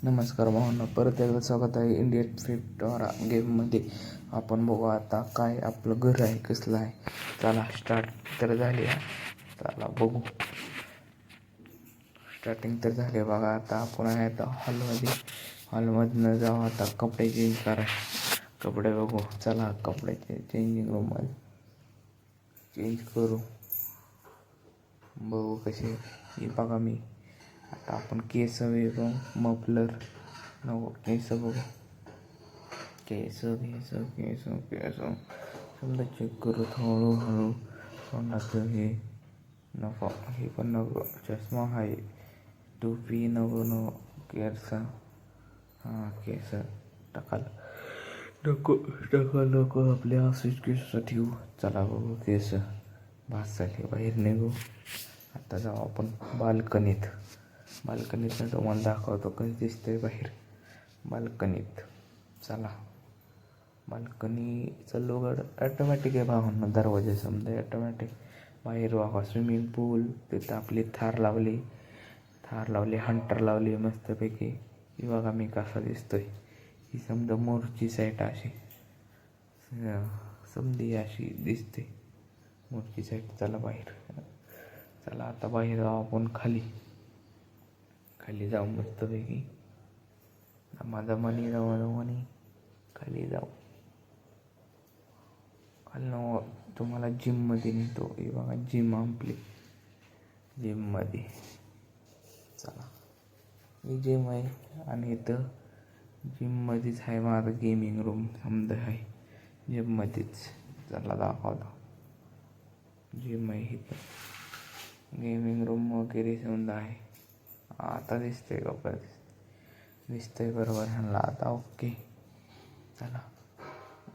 नमस्कार भावना, परत एकदा स्वागत आहे इंडियन फिफ्टोरा गेममध्ये. आपण बघू आता काय आपलं घर आहे कसलं आहे. चला स्टार्ट तर झाली आहे. चला बघू, स्टार्टिंग तर झाली बघा. आता आपण आहे आता हॉलमधनं जाऊ. आता कपडे चेंज करा, कपडे बघू. चला कपड्याचे चेंजिंग रूममध्ये चेंज करू, बघू कसे. हे बघा मी आता आपण केस वेगळं मफलर नको, केस बघू. केस केस केस केस समजा चेक करू हळूहळू. तोंडाचं हे नको, हे पण नको. चष्मा आहे, टोपी नको नको. केस हां केस नको आपल्या असेच केस ठेवू. चला बघू केस भास झाली, बाहेर निघू. आता जाऊ आपण बाल्कनीतनं तुम्हाला दाखवतो कसं दिसतंय बाहेर बाल्कनीत. चला बाल्कनीचं लोगड ॲटोमॅटिक आहे भावांना, दरवाजा समजा ॲटोमॅटिक. बाहेर बघा स्विमिंग पूल, तिथं आपली थार लावली हंटर लावली मस्तपैकी. ही बघा मी कसा दिसतोय. ही समजा मोरची साईट अशी समधी अशी दिसते मोरची साईट. चला बाहेर, चला आता बाहेर जाऊ आपण. खाली जाऊ मस्तपैकी. माझा मनी खाली जाऊ. खाली तुम्हाला जिममध्ये नेतो. हे बघा जिम आपली, जिममध्ये. चला ही जिम आहे आणि इथं जिममध्येच आहे माझं गेमिंग रूम समजा आहे जिममध्येच. चला दाखवतो, जिम आहे इथं. गेमिंग रूम वगैरे समजा आहे. आता दिसतंय का परत, दिसतंय बरोबर ह्यांना आता. ओके चला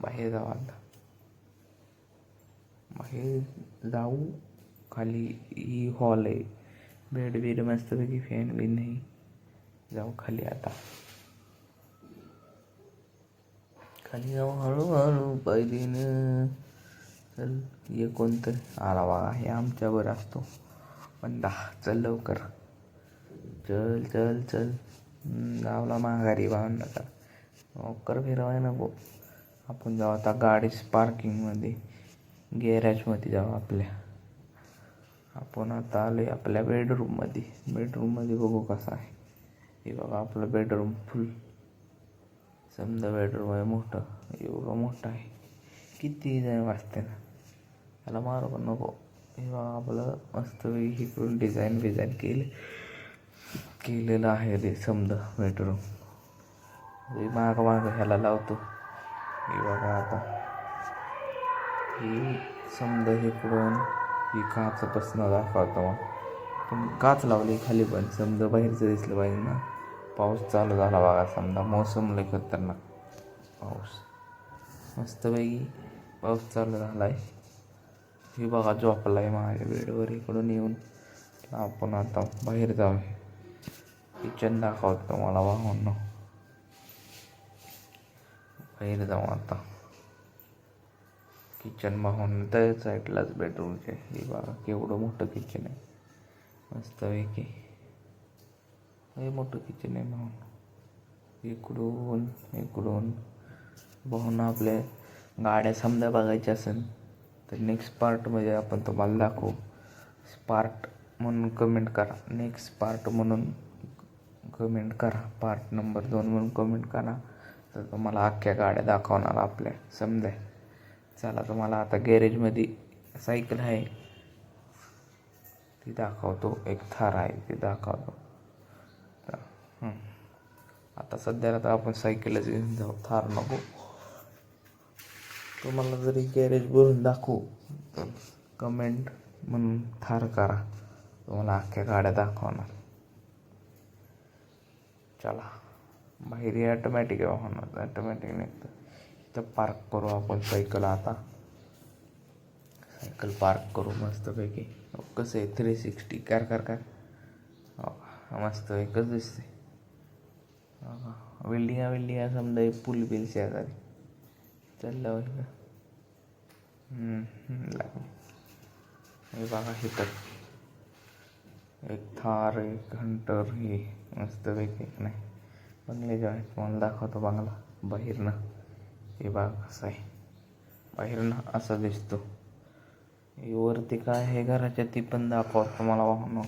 बाहेर जाऊ. आता बाहेर जाऊ. खाली ही हॉल आहे, बेड मस्तपैकी, फॅन बी नाही. जाऊ खाली आता, खाली जाऊ हळूहळू पहिलीनं. चल ये कोणतं आला बघा, हे आमच्यावर असतो बंदा. चल लवकर, चल चल चल. गावला माघारी भावना. लवकर फिरवाय नको. आपण जाऊ आता गाडी पार्किंगमध्ये, गॅरेजमध्ये जाऊ आपल्या. आपण आता आलो आपल्या बेडरूममध्ये बघू कसा आहे. हे बघा आपलं बेडरूम फुल समजा. बेडरूम आहे मोठं, एवढं मोठं आहे. किती जाय वाजते ना, त्याला मारू पण नको. हे बघा आपलं मस्त इकडून डिझाईन केलेलं आहे ते समजा बेडरूम. माग ह्याला लावतो. हे बघा आता ही समजा इकडून ही काचपासनं दाखवतो. पण काच लावली खाली, पण समजा बाहेरचं दिसलं पाहिजे ना. पाऊस चालू झाला बघा समजा, मोसम लय खतरनाक पाऊस. मस्तपैकी पाऊस चालू झाला आहे. हे बघा झोपला आहे माझ्या बेडवर. इकडून येऊन आपण आता बाहेर जाऊ. किचन दाखवतो मला भावांनो. बाहेर जाऊ आता किचन भावांनो. त्या साईडलाच बेडरूमचे. हे बघा केवढं मोठं किचन आहे मस्तपैकी. हे मोठं किचन आहे भावांनो. इकडून भावांनो आपल्या गाड्या समजा बघायच्या असेल तर नेक्स्ट पार्टमध्ये आपण तुम्हाला दाखवू. पार्ट म्हणून कमेंट करा, नेक्स्ट पार्ट म्हणून कमेंट करा, पार्ट नंबर 2 म्हणून कमेंट करा. तर तुम्हाला अख्ख्या गाड्या दाखवणार आपल्या समजा. चला तुम्हाला आता गॅरेजमध्ये सायकल आहे ती दाखवतो, एक थार आहे ती दाखवतो. आता सध्याला तर आपण सायकलच घेऊन जाऊ, थार नको. तुम्हाला जरी गॅरेज भरून दाखवू तर कमेंट म्हणून थार करा, तुम्हाला अख्ख्या गाड्या दाखवणार. चला बाहेर ॲटोमॅटिक आहे होणार, ॲटोमॅटिक निघतं. इथं पार्क करू आपण सायकल. आता सायकल पार्क करू मस्तपैकी. कसं आहे 360 कर मस्त एकच दिसते. बिल्डिंगा समजा पूल बिल शेजारी चाललं का. लागले हे बघा. इथं एक थार, एक हंटर, हे मस्तपैकी नाही बंगल्याच्या बाहेर तुम्हाला दाखवतो बंगला बाहेरनं. हे बघा कसं आहे बाहेरनं असा दिसतो. हे वरती काय आहे घराच्या ती पण दाखवतो तुम्हाला वाहून.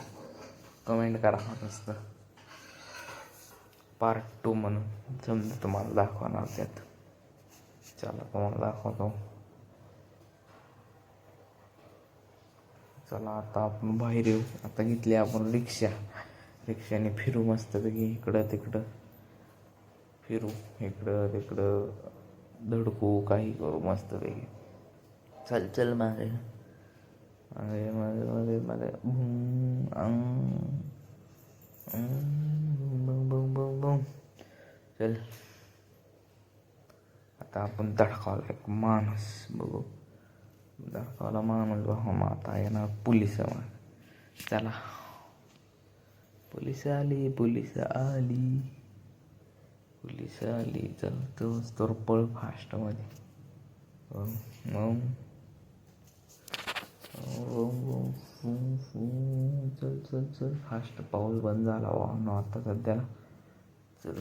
कमेंट करा नुसतं पार्ट 2 म्हणून समजा तुम्हाला दाखवणार त्यात. चला तुम्हाला दाखवतो. चला आता आपण बाहेर येऊ. आता घेतली आपण रिक्षाने फिरू मस्तपैकी इकडं तिकडं फिरू, इकडं तिकडं धडकू काही करू मस्तपैकी. चल चल मागे मागे मागे मागे मागे चल. आता आपण धडकावला एक माणूस बघू. धडकावला माणूस बघू. मग आता येणार पोलिस. चला पोलिस आली पोलिस आली पोलिस आली. चल तोच तर पळ फास्टमध्ये. चल चल चल फास्ट. पाऊस बंद झाला वाहन आता सध्याला. चल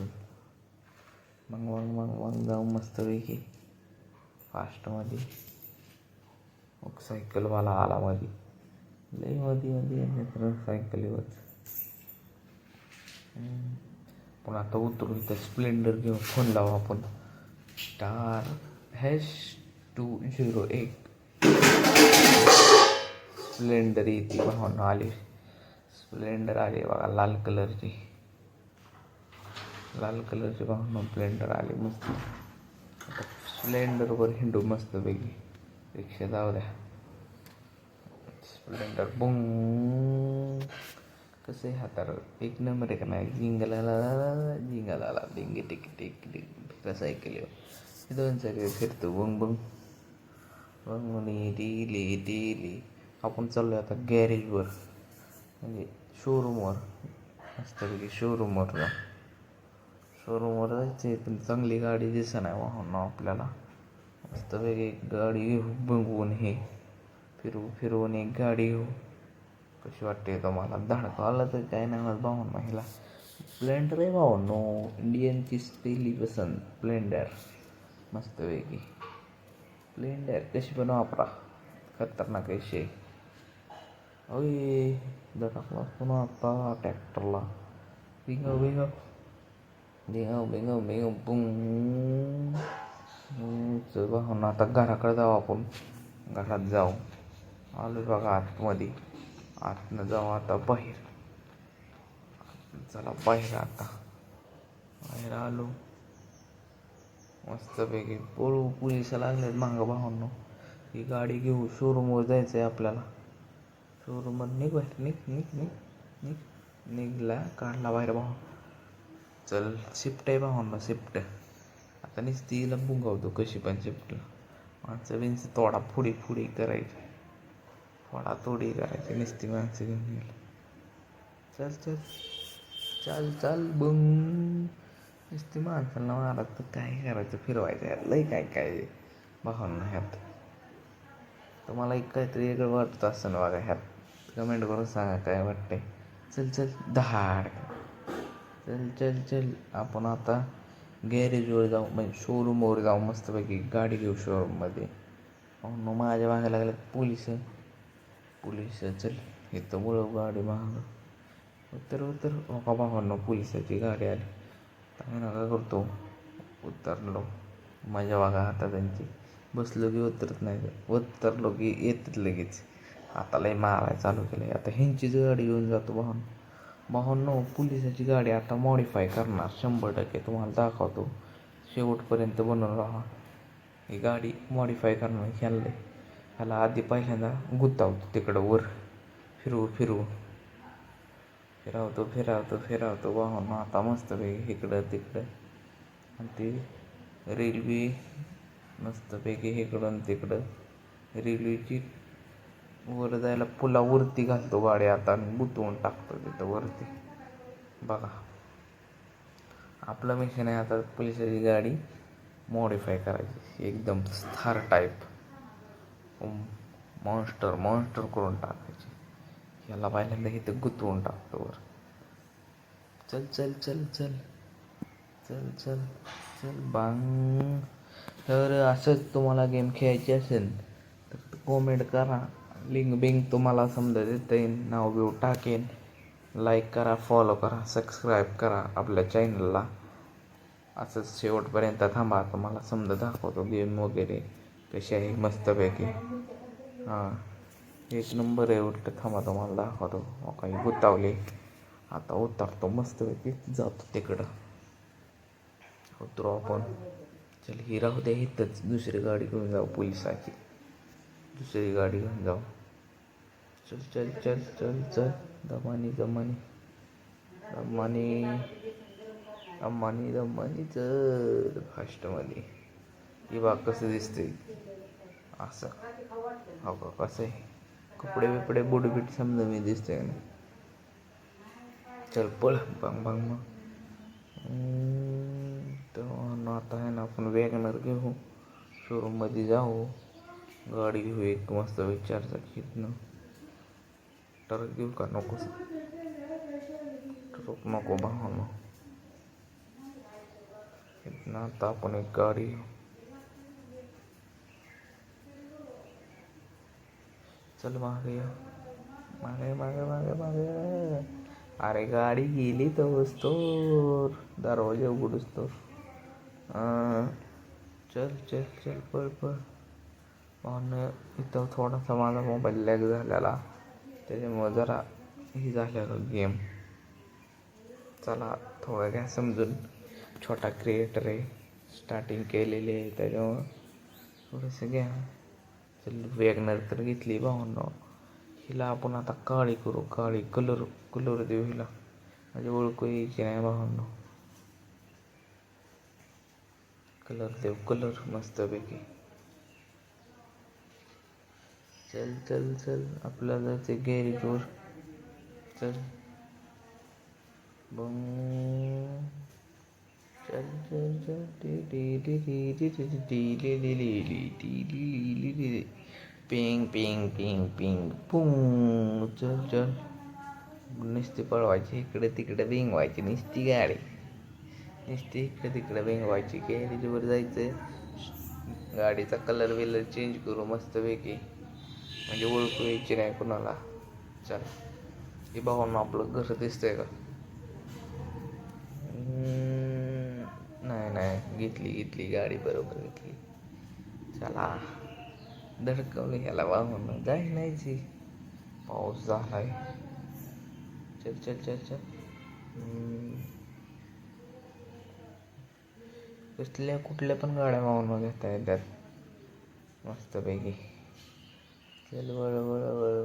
मग मग मग मग जाऊ मस्तपैकी फास्टमध्ये. मग सायकलवाला आला मध्ये लई मध्ये सायकलीवर. पण आता उतरू इथं स्प्लेंडर घेऊन फोन लावू आपण. *201 स्प्लेंडर येते भावना आली. स्प्लेंडर आली बघा लाल कलरची भावना स्प्लेंडर आली मस्त. आता स्प्लेंडरवर हिंडू मस्तपैकी. रिक्षा जाऊ द्या. स्प्लेंडर बुंग कसं आहे हातार एक नंबर आहे का नाही. जिंगलाला डिंग टिक टिक डिंग फिरा सायकलीवर. 2 सायकल फिरतो बुंग बुंग बुंग टिली. आपण चाललो आता गॅरेजवर म्हणजे शोरूमवर मस्तपैकी. शोरूमवर जायचं. पण चांगली गाडी दिसत नाही वाहन आपल्याला. मस्तपैकी एक गाडी घेऊ बघून हे फिरवून एक गाडी घेऊ. कशी वाटते तुम्हाला. धडका आला तर काय नाही भावून महिला. स्प्लेंडर आहे भावनो इंडियनची पहिली पसंत स्प्लेंडर मस्तपैकी. स्प्लेंडर कशी पण वापरा खतरनाक विषय. अय धडकला पुन्हा आता ट्रॅक्टरला. बिंग बुंग. चल भावना आता घराकडे जाऊ आपण. घरात जाऊ. आलो बघा आतमध्ये. आतनं जाऊ आता बाहेर. चला बाहेर आता. बाहेर आलो मस्तपैकी. पळू पोलिस लागलेत मागं भावांनो. ही गाडी घेऊ शोरूमवर जायचं आहे आपल्याला. शोरूमवर निघ बाहेर. निघला काढला बाहेर भाऊ. चल शिफ्ट आहे भावांना शिफ्ट. आता नुसतीला बुंगावतो कशी पण शिफ्टला. माणसं बिनचं तोडा फुडी करायची. तोडी करायची नुसती माणसं घेऊन गेली. चल बुंग. नुसती माणसाला मारा तर काय करायचं फिरवायचं यार. लई काय भावांना ह्यात. तुम्हाला एक काहीतरी वेगळं वाटतं असं बघा ह्यात. कमेंट करून सांगा काय वाटतंय. चल धाड. चल आपण आता गॅरेजवर जाऊ म्हणजे शोरूमवर जाऊ मस्तपैकी. गाडी घेऊ शोरूममध्ये. मग माझ्या मागे लागल्यात पोलिस. चल इथं वळव गाडी मागं. उतर का भावांनो पोलिसाची गाडी आली. चांगलं नका करतो. उतरलो माझ्या वागा आता त्यांची. बसलो की उतरत नाही. उतरलो की येतात लगेच. आता लय मारायला चालू केलं. आता ह्यांचीच गाडी घेऊन जातो भावांनो. पोलिसाची गाडी आता मॉडिफाय करणार 100%. तुम्हाला दाखवतो शेवटपर्यंत बनवून राहा. ही गाडी मॉडिफाय करणार. ह्याला आधी पहिल्यांदा गुतावतो तिकडं वर फिरवतो भावांनो. आता मस्तपैकी इकडं तिकडं. आणि ती रेल्वे मस्तपैकी इकडून तिकडं. रेल्वेची वर जायला पुलावरती घालतो गाडी आता आणि गुतवून टाकतो तिथं वरती. बघा आपलं मिशन आहे आता पोलिसाची गाडी मॉडिफाय करायची एकदम थार टाईप. मॉन्स्टर करून टाकायची. ह्याला पहिल्यांदा इथं गुतवून टाकतो वर. चल चल चल चल बांग. तर असंच तुम्हाला गेम खेळायची असेल तर कॉमेंट करा. लिंक बिंक तुम्हाला समजा देता येईल, नाव बिव टाकेन. लाईक करा, फॉलो करा, सबस्क्राईब करा आपल्या चॅनलला. असंच शेवटपर्यंत थांबा, तुम्हाला समजा दाखवतो गेम वगैरे कशी आहे मस्तपैकी. हां, एक नंबर आहे. उलट थांबा तुम्हाला दाखवतो. काही गुतावले, आता उतरतो मस्तपैकी, जातो तिकडं. उतरू आपण. चल ही राहू दे इथंच, दुसरी गाडी घेऊन जाऊ पोलिसाची. दुसरी गाडी घेऊन जाऊ. चल चल चल चल चल दमानी दमानी दमानी दमानी दमानी चल फास्टमध्ये. ही बाग कसं दिसते असं. हो का, कसं आहे कपडे बिपडे बुडबीट समजा मी दिसते ना. चल पळ बांग बांग मग. तर आता आहे ना आपण वॅगनर घेऊ, शोरूममध्ये जाऊ, गाडी घेऊ एक मस्त विचारचाकी. इथनं ट्रक घेऊ का नको? ट्रक नको भावानं. इथनं आता आपण एक गाडी घेऊ. चल मागे या, मागे मागे मागे मागे. अरे गाडी गेली तर दरवाजा उघडूस तर. चल चल चल पळ पळ. आणि इथं थोडासा माझा मोबाईल लॅग झालेला, त्याच्यामुळं जरा हे झालेलं गेम. चला थोडं घ्या समजून, छोटा क्रिएटर आहे, स्टार्टिंग केलेली आहे, त्याच्यामुळं थोडंसं घ्या. चल वॅगनर तर घेतली भावांनो. हिला आपण आता काळी करू, काळी कलर देऊ हिला, म्हणजे ओळखू यायची नाही भावांनो. कलर देऊ, कलर मस्तपैकी. चल चल चल आपल्याला जायचं गॅरेजवर. चल बंग. चल चल चल पिंग पिंग पिंग पिंग पुंग. चल चल नुसती पळवायची, इकडे तिकडे भिंगवायची नुसती गाडी, नुसती इकडे तिकडे भिंगवायची. गॅरेजवर जायचं, गाडीचा कलर बिलर चेंज करू मस्तपैकी, म्हणजे ओळखू यायची नाही कुणाला. चल हे भावांना आपलं घर दिसतंय का? नाही घेतली गाडी, बरोबर घेतली. चला धडकवलं ह्याला भावांना, जाय नाहीची. पाऊस झालाय. चल चल चल चल. कुठल्या पण गाड्या भावांना घेता येतात मस्तपैकी. चल वळ वळ वळ.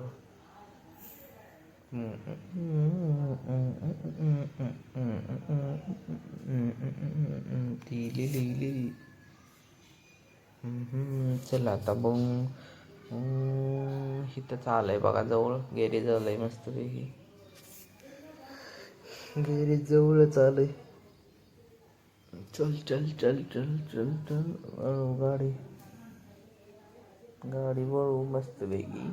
चल आता बघ, इथं चालय बघा जवळ, गॅरेज आलंय मस्तपैकी. गॅरेज जवळच आलंय. चल चल चल चल चल चल वळू गाडी वळू मस्तपैकी.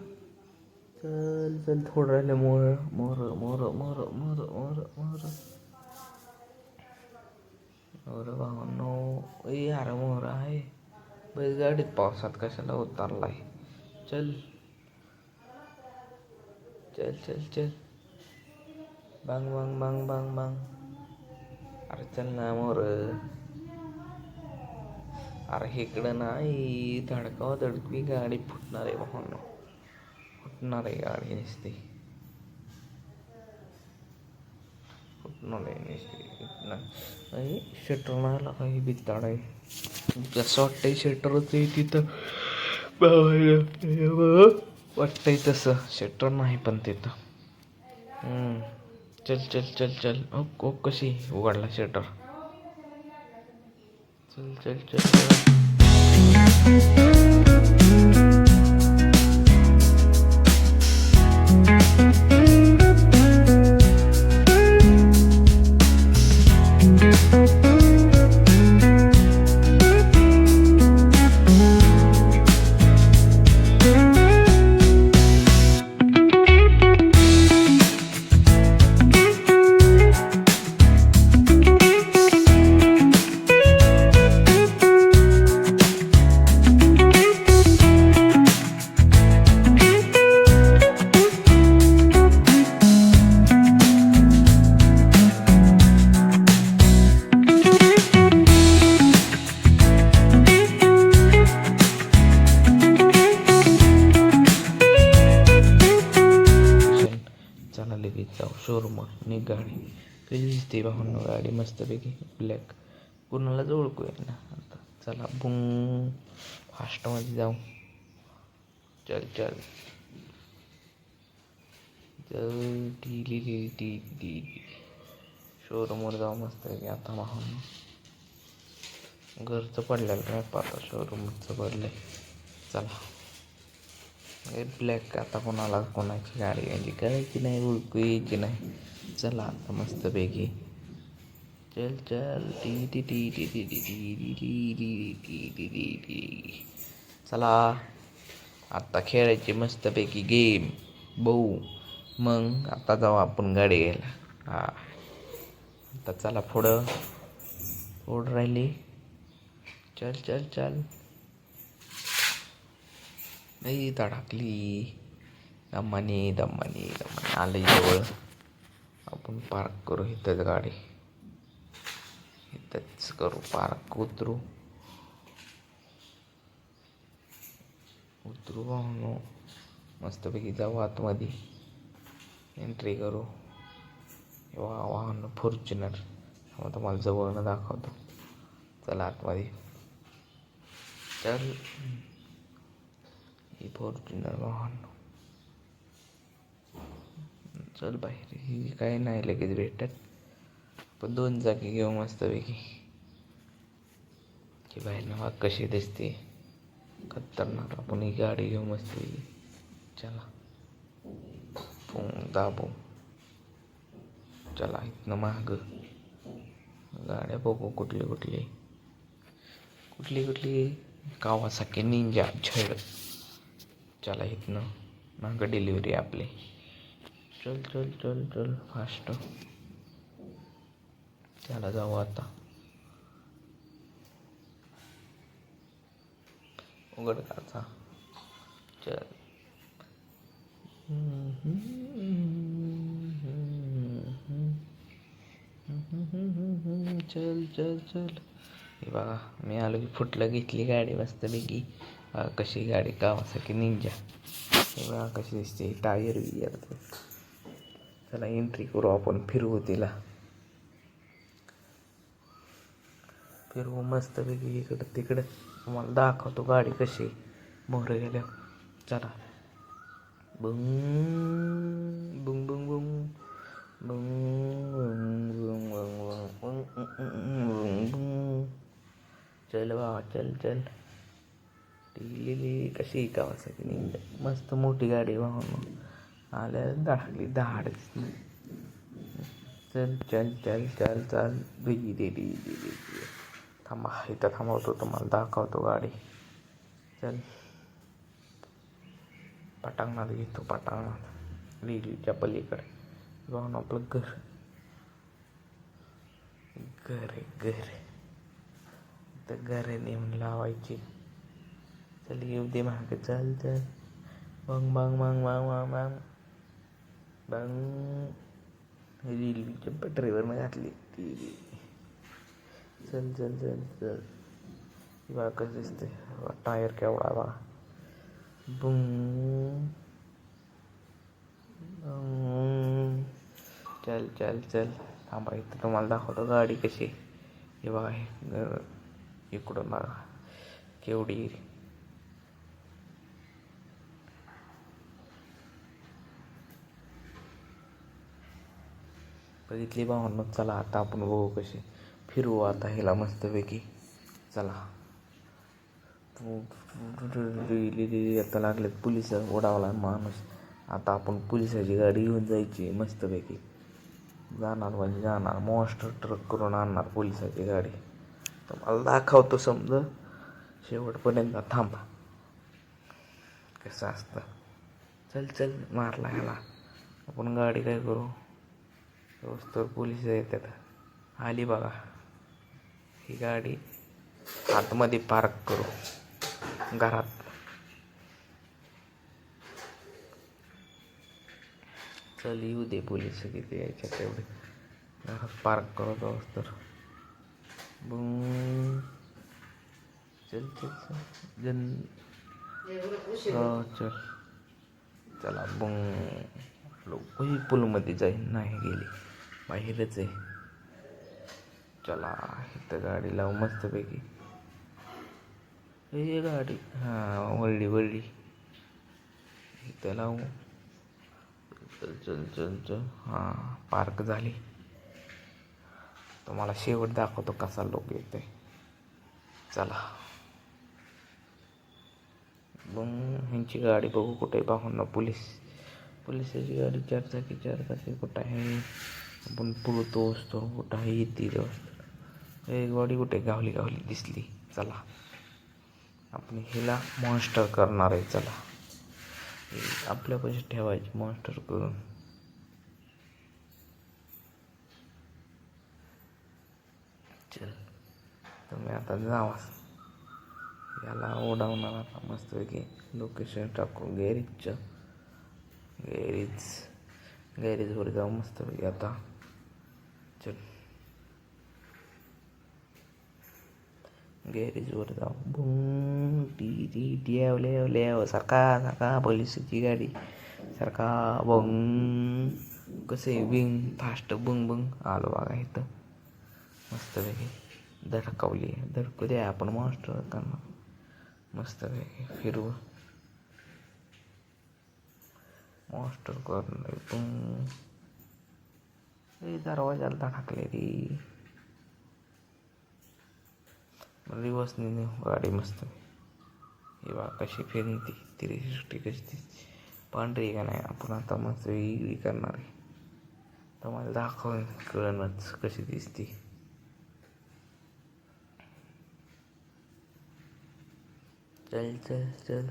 चल चल थोडं राहिलं. मोर मोर मोर मोर मोर मोर मोर मोर भावांनो. यार मोर आहे बस गाडीत, पावसात कशाला उतरलाय. चल चल चल चल बांग बांग बांग बांग बांग. अरे चल ना मोर. अरे इकडं नाही, धडकाव धडकवी गाडी फुटणार आहे भावांनो, फुटणार आहे गाडी नुसती, फुटणार आहे नुसती. शटर नाही काही बित्ताड आहे, जसं वाटतंय शटरच आहे तिथं वाटतंय तसं. शटर नाही पण तिथं. चल चल चल चल. ओ कशी उघडला शटर. चल चल चल. कशी दिसते भावनो गाडी मस्तपैकी ब्लॅक. कुणालाच ओळखू आहे ना आता. चला बुंग फास्टमध्ये जाऊ. चल चल चल टी शोरूमवर जाऊ मस्तपैकी आता भावनो. घरचं पडलेलं काय पाहता शोरूमचं पडलंय. चला ब्लॅक आता कोणाची गाडी म्हणजे करायची नाही ओळखू यायची नाही. चला आता मस्तपैकी चल चल T T T T T T T T T T T T. चला आता खेळायची मस्तपैकी गेम बघू. मग आता जाऊ आपण गाडी घ्यायला. हा आता चला पुढं राहिली. चल चल चल नाही धडकली. दमाने आलं जवळ. आपण पार्क करू इथंच गाडी. इथंच करू पार्क. उतरू भावनो मस्तपैकी जाऊ आतमध्ये. एंट्री करू. वाहन फॉर्च्युनर तुम्हाला जवळनं दाखवतो. चला आतमध्ये. चल ही फॉर्च्युनर वाहन. चल बाहेर. ही काही नाही लगेच भेटत. पण 2 जागी घेऊ मस्तपैकी. की बाहेर वाघ कशी दिसते खतरनाक. आपण ही गाडी घेऊ मस्तपैकी. चला दाबू. चला इथनं माग गाड्या बघू कुठली कावासाकी निंजा झड. चला इथनं मागं डिलिव्हरी आपली. चल चल चल चल फास्ट. चला जाऊ आता. उघड काचा. चल चल चल चल. हे बघा मी आलो की फुटलं. घेतली गाडी मस्तपैकी. बघा कशी गाडी कावासाकी निंजा. हे बघा कशी दिसते. Tyre beer. चला एंट्री करू आपण. फिरवू तिला. फिरवू मस्तपैकी इकडं तिकडं. तुम्हाला दाखवतो गाडी कशी मोहर गेल्या. चला बुंग बुंग बुंग बुंग बुंग बुंग बुंग बुंग. चल बाबा चल चल. टी कशी कावासाकी निंजा. मस्त मोठी गाडी वाहून आल्या दाखली दहाड. चल चल चल चल चल. दे थांबा इथं थांबवतो. तुम्हाला दाखवतो गाडी. चल पटांगणात घेतो. पटांगणात रेल्वेच्या पलीकडे जाऊन आपलं घर तर घर नेऊन लावायची. चल येऊ दे मागे. चल चल बंग बंग बंग बंग बंग बंग बंग. रेल्वेच्या पटरीवरनं घातली ती. चल चल चल चल. बघा कसं दिसते. टायर केवढा बघा. बुंग चल चल चल. थांबा इथं तुम्हाला दाखवतो गाडी कशी. हे बघा हे इकडून बघा केवढी. बघितली भावनो. चला आता आपण बघू कशी फिरवू आता ह्याला मस्तपैकी. चला आता लागलेत पोलिस. ओढावला माणूस. आता आपण पोलिसाची गाडी घेऊन जायची मस्तपैकी. जाणार मॉन्स्टर ट्रक करून आणणार पोलिसाची गाडी. तुम्हाला दाखवतो समजा शेवटपर्यंत. थांबा कसं असतं. चल चल मारला ह्याला. आपण गाडी काय करू. तर पोलिस येतात. आली बघा. ही गाडी आतमध्ये पार्क करू घरात. चल येऊ दे पोलीस किती यायच्या तेवढे. घरात पार्क करत आहोत तर. बुंग चल चल चल चल. चला बुंग. लोक पूलमध्ये जाईन नाही गेली. बाहेरच आहे. चला इथं गाडी लावू मस्तपैकी. हे गाडी वळली इथं लावू. चल पार्क झाली. तुम्हाला शेवट दाखवतो कसा लोक येते. चला मग ह्यांची गाडी बघू कुठे पाहून ना. पोलिसाची गाडी 4 चाकी कुठं आहे. आपण पुरतो असतो कुठं आहे. येते एक गाडी कुठे गावली दिसली. चला आपण हिला मॉन्स्टर करणार आहे. चला आपल्या पैसे ठेवायचे मॉन्स्टर करून. चल तुम्ही आता जावा. याला उडवणार आता मस्तपैकी. लोकेशन टाकू गॅरेजवर जाऊ मस्तपैकी आता. चल गॅरेजवर जाऊ. बुंग टी सारखा पोलिसाची गाडी सारखा बंग. कसे बिंग फास्ट बुंग आलो बघा इथं मस्तपैकी. धडकू द्या आपण मॉन्स्टर करणार मस्तपैकी. फिरवू मॉन्स्टर करणार. दरवाजाला धडकले रे. रिवर्सने गाडी मस्त. हे बा कशी फिरती 360 कशी पांढरी का नाही. आपण आता मस्त वेगळी करणार आहे. तुम्हाला दाखवून कळणच कशी दिसते. चल चल चल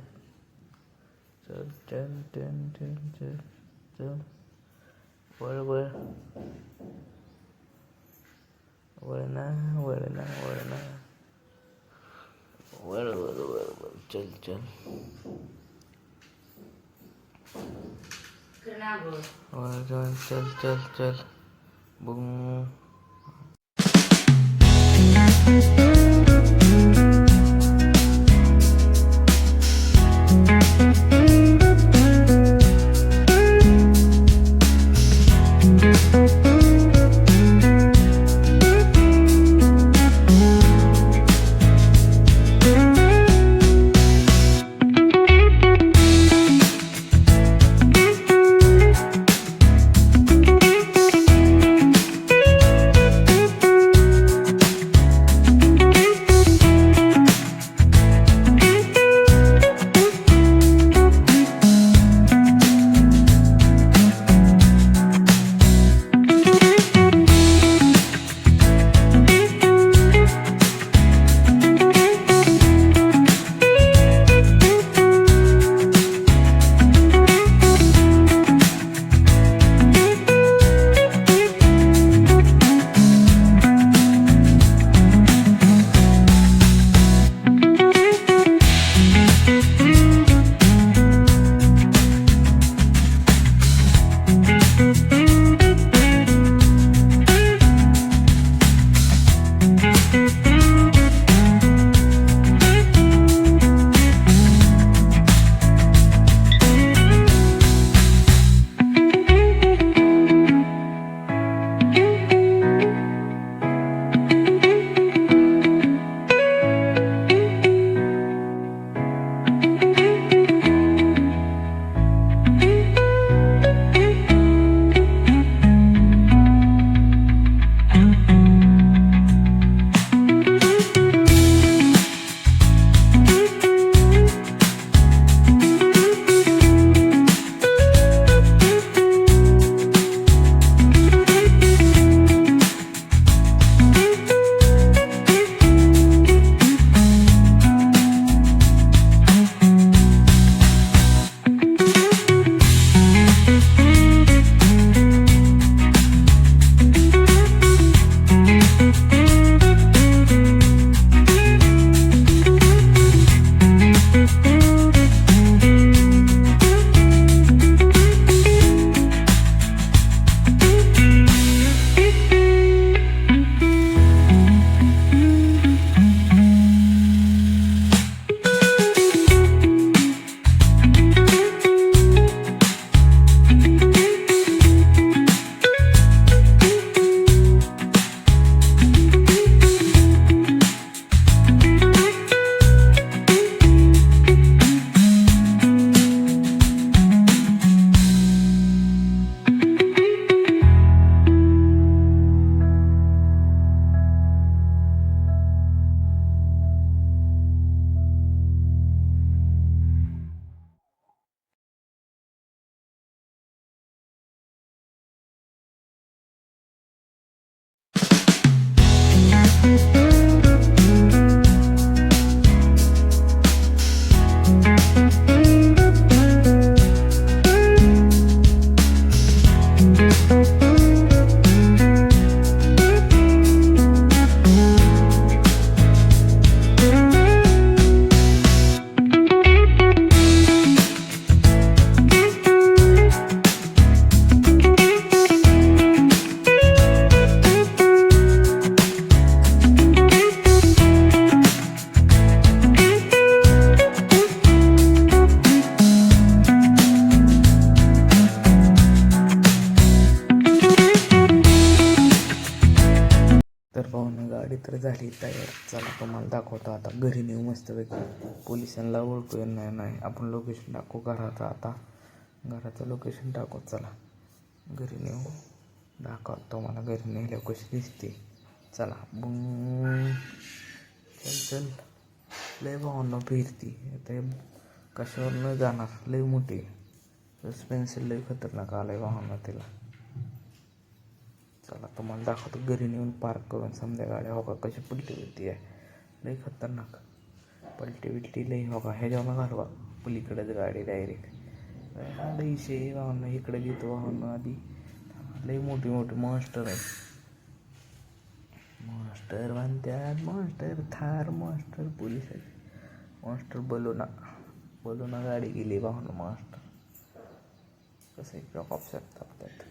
चल चल चल चल चल चल वळ वळणा चल चल चल चल चल बुंग. तर भाऊनं गाडी तर झाली तयार. चला तुम्हाला दाखवतो आता घरी नेऊ मस्तपैकी. पोलिसांना ओळखू नाही आपण लोकेशन टाकू घराचं. आता घराचं लोकेशन टाकू. चला घरी नेऊ दाखवतो तुम्हाला घरी नेल्यावर कशी दिसते. चला बुंग. चल लय भावांना फिरती आता कशावर न जाणार. लय मोठी सस्पेन्शन लय खतरनाक आलंय भावांना तिला. चला तुम्हाला दाखवतो घरी नेऊन पार्क करून. समजा गाड्या हो कशी पलटी बिलटी आहे. लई खतरनाक पलटी बिलटी लई हो का. ह्याच्यावर घालवा पलीकडेच गाडी डायरेक्ट. लई शे वाहन इकडे घेतो वाहन आधी. लई मोठी मोठी मॉन्स्टर आहे. मॉन्स्टर म्हणतात मॉन्स्टर थार मॉन्स्टर पोलिसाची. मॉन्स्टर बलूना गाडी गेली वाहन मॉन्स्टर. कसं एक प्रॉप शकतात त्यात.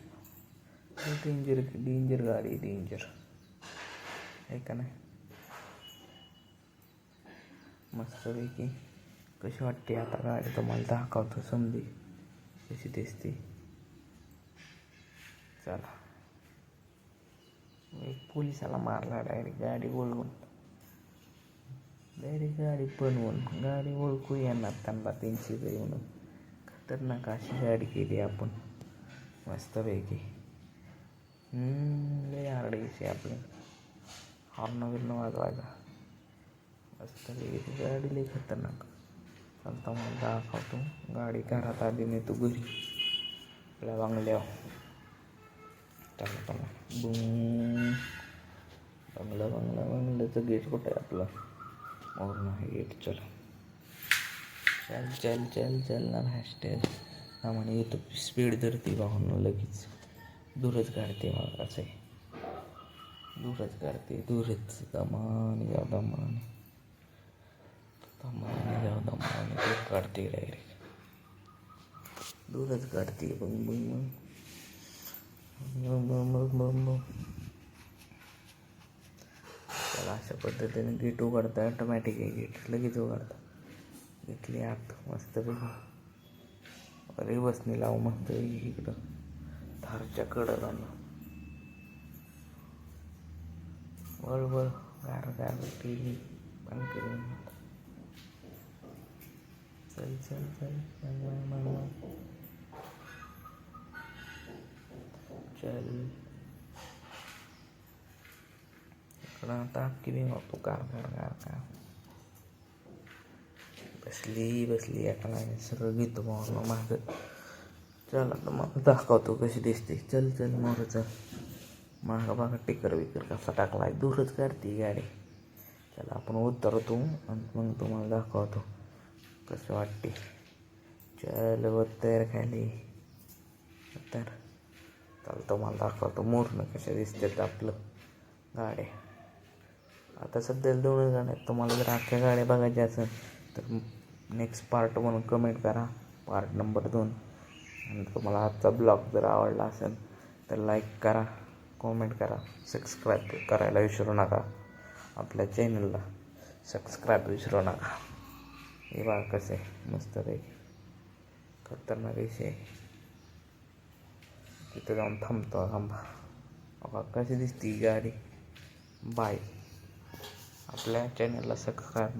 डेंजर गाडी डेंजर आहे का नाही. मस्तपैकी कशी वाटते आता गाडी तुम्हाला दाखवतो. समजी कशी दिसते. चला एक पोलिसाला मारला डायरेक्ट गाडी ओळखून. डायरेक्ट गाडी बनवून गाडी ओळखू येणार त्यांना 300 म्हणून. खतरनाक अशी गाडी केली आपण मस्तपैकी. लय आरडायची आपलं. हॉर्न बिर्न वाजवायचा मस्तपैकी. गाडी लई खतरनाक. चालता मला दाखवतो गाडी घरात आधी नेतो घरी आपल्या बंगल्यावर. चला बुंग. बंगल्याचं गेट कुठं आहे आपलं. और नाही गेट. चला चल ना हॅशटॅग आम्हाला येतो. स्पीड धरती वाहून लगेच दूरच काढते. मला असं आहे दूरच काढते. दूरच दमाने जाऊ दमाने दूर काढते डायरेक्ट. दूरच काढते. बंग त्याला अशा पद्धतीने गेट उघडता. ऑटोमॅटिक आहे गेट लगेच उघडता. घेतली आत मस्तपैकी. अरे बसने लावू मस्त इकडं थारच्या कडं जाणं. वळ गार टी व्ही बंद केली. चल चल इकडं आता किती होतो. गार बसली एका सरळ घेतो मागं मागं. चला तर मग दाखवतो कशी दिसते. चल मोर चल. मागं बघा टिकर विकर कसा टाकलाय. दूरच काढते गाडी. चला आपण उतरतो आणि मग तुम्हाला दाखवतो कसं वाटते. चल उतर खाली उतर. चल तुम्हाला दाखवतो मोरनं कशा दिसतात आपलं गाड्या. आता सध्या 2 गाड्या आहेत. तुम्हाला जर अख्ख्या गाड्या बघायच्या असेल तर नेक्स्ट पार्ट म्हणून कमेंट करा. Part number 2. आणि तुम्हाला आजचा ब्लॉग जर आवडला असेल तर लाईक करा, कॉमेंट करा, सबस्क्राईब करायला विसरू नका. आपल्या चॅनलला सबस्क्राईब विसरू नका. हे बघा कसं आहे मस्तपैकी खतरनाक विषय. तिथं जाऊन थांबतो. बघा कशी दिसती गाडी. बाय. आपल्या चॅनलला सबस्क्राईब